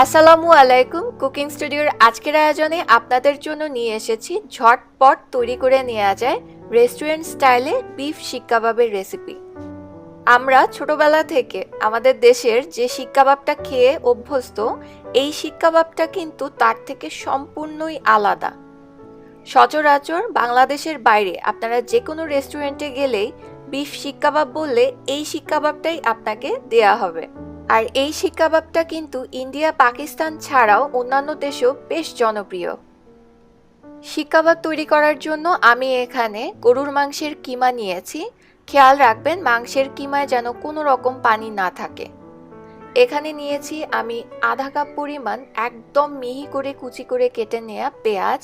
আসসালামু আলাইকুম। কুকিং স্টুডিওর আজকের আয়োজনে আপনাদের জন্য নিয়ে এসেছি ঝটপট তৈরি করে নেওয়া যায় রেস্টুরেন্ট স্টাইলে বিফ শিক কাবাবের রেসিপি। আমরা ছোটবেলা থেকে আমাদের দেশের যে শিক কাবাবটা খেয়ে অভ্যস্ত, এই শিক কাবাবটা কিন্তু তার থেকে সম্পূর্ণই আলাদা। সচরাচর বাংলাদেশের বাইরে আপনারা যে কোনো রেস্টুরেন্টে গেলেই বিফ শিক কাবাব বললে এই শিক কাবাবটাই আপনাকে দেয়া হবে। আর এই শিক কাবাবটা কিন্তু ইন্ডিয়া পাকিস্তান ছাড়াও অন্যান্য দেশেও বেশ জনপ্রিয়। শিক কাবাব তৈরি করার জন্য আমি এখানে গরুর মাংসের কিমা নিয়েছি। খেয়াল রাখবেন মাংসের কিমায় যেন কোনো রকম পানি না থাকে। এখানে নিয়েছি আমি আধা কাপ পরিমাণ একদম মিহি করে কুচি করে কেটে নেওয়া পেঁয়াজ,